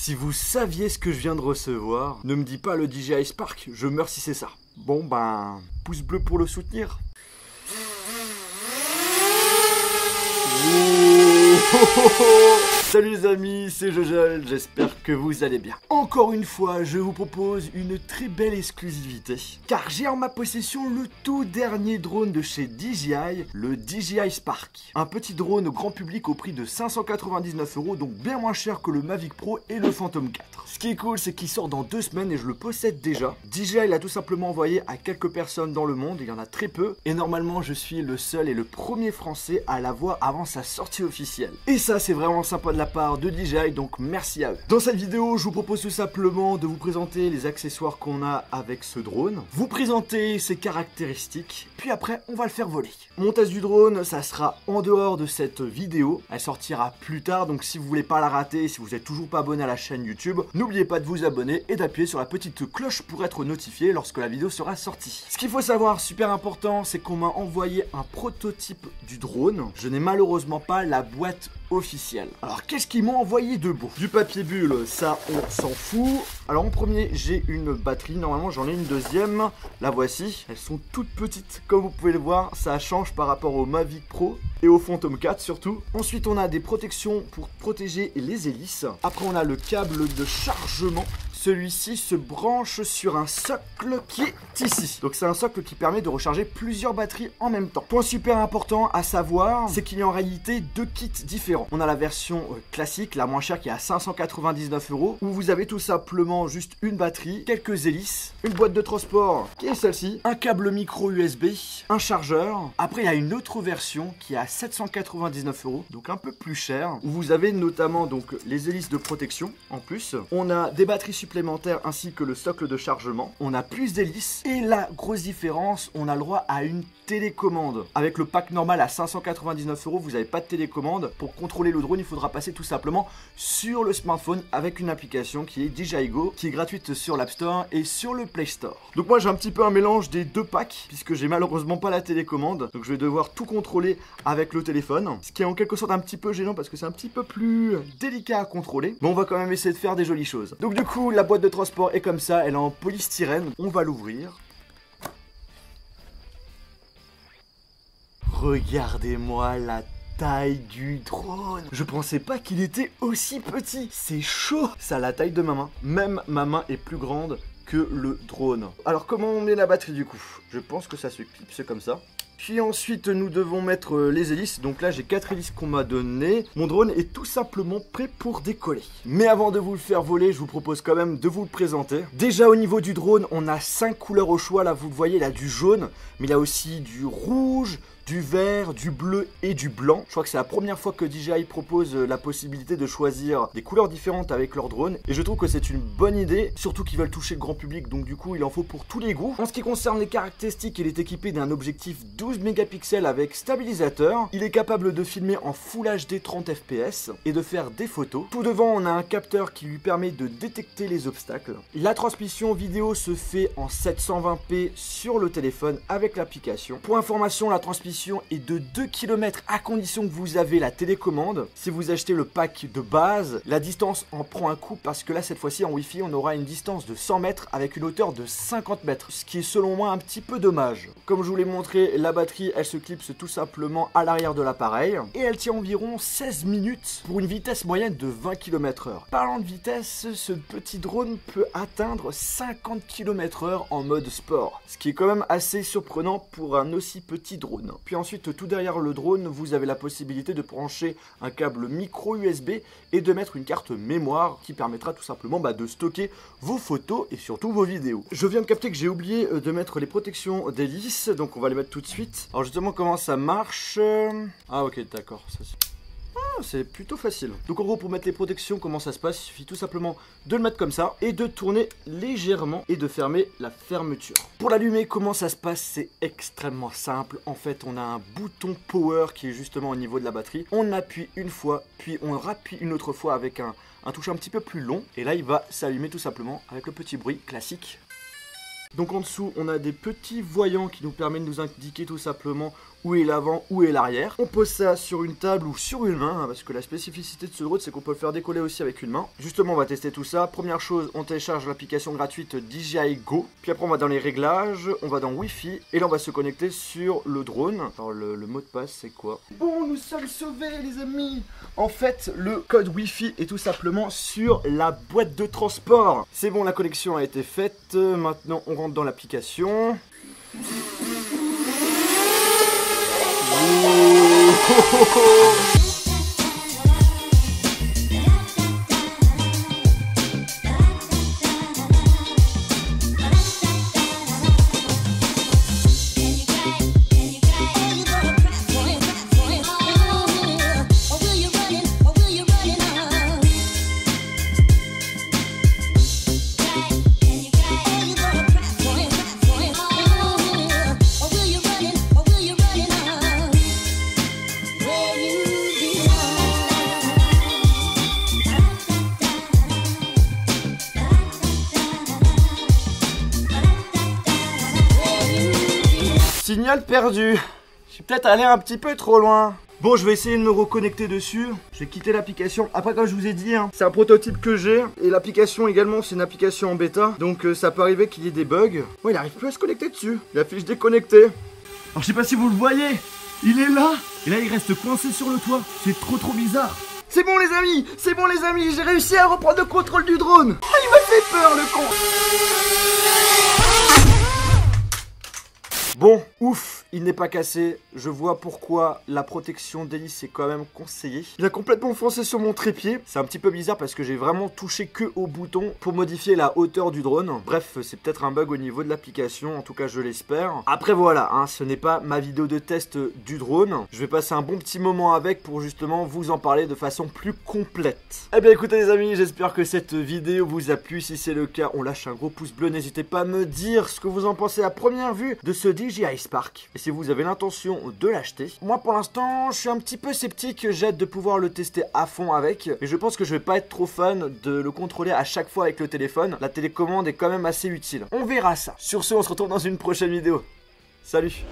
Si vous saviez ce que je viens de recevoir, ne me dis pas le DJI Spark, je meurs si c'est ça. Bon ben, pouce bleu pour le soutenir. Salut les amis, c'est Jojol, j'espère que vous allez bien. Encore une fois, je vous propose une très belle exclusivité, car j'ai en ma possession le tout dernier drone de chez DJI, le DJI Spark. Un petit drone au grand public au prix de 599 €, donc bien moins cher que le Mavic Pro et le Phantom 4. Ce qui est cool, c'est qu'il sort dans 2 semaines et je le possède déjà. DJI l'a tout simplement envoyé à quelques personnes dans le monde, il y en a très peu, et normalement je suis le seul et le premier français à l'avoir avant sa sortie officielle. Et ça, c'est vraiment sympa de la part de DJI, donc merci à eux. Dans cette vidéo, je vous propose tout simplement de vous présenter les accessoires qu'on a avec ce drone, vous présenter ses caractéristiques, puis après on va le faire voler. Mon test du drone, ça sera en dehors de cette vidéo, elle sortira plus tard, donc si vous voulez pas la rater, si vous êtes toujours pas abonné à la chaîne YouTube, n'oubliez pas de vous abonner et d'appuyer sur la petite cloche pour être notifié lorsque la vidéo sera sortie. Ce qu'il faut savoir, super important, c'est qu'on m'a envoyé un prototype du drone. Je n'ai malheureusement pas la boîte officielle. Alors qu'est-ce qu'ils m'ont envoyé de beau? Du papier bulle, ça on s'en fout. Alors en premier, j'ai une batterie, normalement j'en ai une deuxième, la voici. Elles sont toutes petites, comme vous pouvez le voir, ça change par rapport au Mavic Pro et au Phantom 4 surtout. Ensuite on a des protections pour protéger les hélices. Après on a le câble de chargement. Celui-ci se branche sur un socle qui est ici. Donc c'est un socle qui permet de recharger plusieurs batteries en même temps. Point super important à savoir, c'est qu'il y a en réalité 2 kits différents. On a la version classique, la moins chère qui est à 599 €, où vous avez tout simplement juste une batterie, quelques hélices, une boîte de transport qui est celle-ci, un câble micro USB, un chargeur. Après il y a une autre version qui est à 799 €, donc un peu plus cher, où vous avez notamment donc les hélices de protection en plus. On a des batteries supplémentaires ainsi que le socle de chargement. On a plus d'hélices et la grosse différence, on a le droit à une télécommande. Avec le pack normal à 599 €, vous n'avez pas de télécommande. Pour contrôler le drone, il faudra passer tout simplement sur le smartphone avec une application qui est DJI Go, qui est gratuite sur l'App Store et sur le Play Store. Donc moi j'ai un petit peu un mélange des deux packs, puisque j'ai malheureusement pas la télécommande. Donc je vais devoir tout contrôler avec le téléphone, ce qui est en quelque sorte un petit peu gênant parce que c'est un petit peu plus délicat à contrôler. Mais on va quand même essayer de faire des jolies choses. Donc du coup, la boîte de transport est comme ça, elle est en polystyrène. On va l'ouvrir. Regardez-moi la taille du drone. Je pensais pas qu'il était aussi petit. C'est chaud. Ça a la taille de ma main. Même ma main est plus grande que le drone. Alors comment on met la batterie du coup? Je pense que ça se clipse comme ça. Puis ensuite nous devons mettre les hélices. Donc là j'ai 4 hélices qu'on m'a donné. Mon drone est tout simplement prêt pour décoller. Mais avant de vous le faire voler, je vous propose quand même de vous le présenter. Déjà au niveau du drone, on a 5 couleurs au choix. Là vous le voyez, il y a du jaune, mais il y a aussi du rouge, du vert, du bleu et du blanc. Je crois que c'est la première fois que DJI propose la possibilité de choisir des couleurs différentes avec leur drone. Et je trouve que c'est une bonne idée, surtout qu'ils veulent toucher le grand public, donc du coup il en faut pour tous les goûts. En ce qui concerne les caractéristiques, il est équipé d'un objectif 12 mégapixels avec stabilisateur. Il est capable de filmer en Full HD 30 fps et de faire des photos. Tout devant, on a un capteur qui lui permet de détecter les obstacles. La transmission vidéo se fait en 720p sur le téléphone avec l'application. Pour information, la transmission est de 2 km à condition que vous avez la télécommande. Si vous achetez le pack de base, la distance en prend un coup parce que là cette fois-ci en Wi-Fi on aura une distance de 100 mètres avec une hauteur de 50 mètres, ce qui est selon moi un petit peu dommage. Comme je vous l'ai montré, la batterie elle se clipse tout simplement à l'arrière de l'appareil et elle tient environ 16 minutes pour une vitesse moyenne de 20 km/h. Parlant de vitesse, ce petit drone peut atteindre 50 km/h en mode sport, ce qui est quand même assez surprenant pour un aussi petit drone. Puis ensuite, tout derrière le drone, vous avez la possibilité de brancher un câble micro USB et de mettre une carte mémoire qui permettra tout simplement de stocker vos photos et surtout vos vidéos. Je viens de capter que j'ai oublié de mettre les protections d'hélice, donc on va les mettre tout de suite. Alors justement, comment ça marche? Ah ok, d'accord. C'est plutôt facile. Donc en gros, pour mettre les protections, comment ça se passe? Il suffit tout simplement de le mettre comme ça et de tourner légèrement et de fermer la fermeture. Pour l'allumer, comment ça se passe? C'est extrêmement simple. En fait, on a un bouton power qui est justement au niveau de la batterie. On appuie une fois, puis on rappuie une autre fois avec un toucher un petit peu plus long. Et là, il va s'allumer tout simplement avec le petit bruit classique. Donc en dessous, on a des petits voyants qui nous permettent de nous indiquer tout simplement où est l'avant, où est l'arrière. On pose ça sur une table ou sur une main, hein, parce que la spécificité de ce drone, c'est qu'on peut le faire décoller aussi avec une main. Justement, on va tester tout ça. Première chose, on télécharge l'application gratuite DJI Go. Puis après, on va dans les réglages, on va dans Wi-Fi, et là, on va se connecter sur le drone. Alors, le mot de passe, c'est quoi? Bon, nous sommes sauvés, les amis. En fait, le code Wi-Fi est tout simplement sur la boîte de transport. C'est bon, la connexion a été faite. Maintenant, on rentre dans l'application. Signal perdu. Je suis peut-être allé un petit peu trop loin. Bon, je vais essayer de me reconnecter dessus. Je vais quitter l'application. Après, comme je vous ai dit, hein, c'est un prototype que j'ai. Et l'application également, c'est une application en bêta. Donc ça peut arriver qu'il y ait des bugs. Ouais, il arrive plus à se connecter dessus. Il affiche déconnecté. Alors je sais pas si vous le voyez, il est là. Et là il reste coincé sur le toit. C'est trop bizarre. C'est bon les amis, j'ai réussi à reprendre le contrôle du drone. Ah, il m'a fait peur le con. Bon, ouf, il n'est pas cassé. Je vois pourquoi la protection d'hélice est quand même conseillée. Il a complètement foncé sur mon trépied. C'est un petit peu bizarre parce que j'ai vraiment touché que au bouton pour modifier la hauteur du drone. Bref, c'est peut-être un bug au niveau de l'application. En tout cas, je l'espère. Après, voilà, hein, ce n'est pas ma vidéo de test du drone. Je vais passer un bon petit moment avec pour justement vous en parler de façon plus complète. Eh bien, écoutez les amis, j'espère que cette vidéo vous a plu. Si c'est le cas, on lâche un gros pouce bleu. N'hésitez pas à me dire ce que vous en pensez à première vue de ce DJI Spark. Et si vous avez l'intention de l'acheter, moi pour l'instant je suis un petit peu sceptique, j'ai hâte de pouvoir le tester à fond avec, et je pense que je vais pas être trop fan de le contrôler à chaque fois avec le téléphone. La télécommande est quand même assez utile. On verra ça. Sur ce, on se retrouve dans une prochaine vidéo. Salut.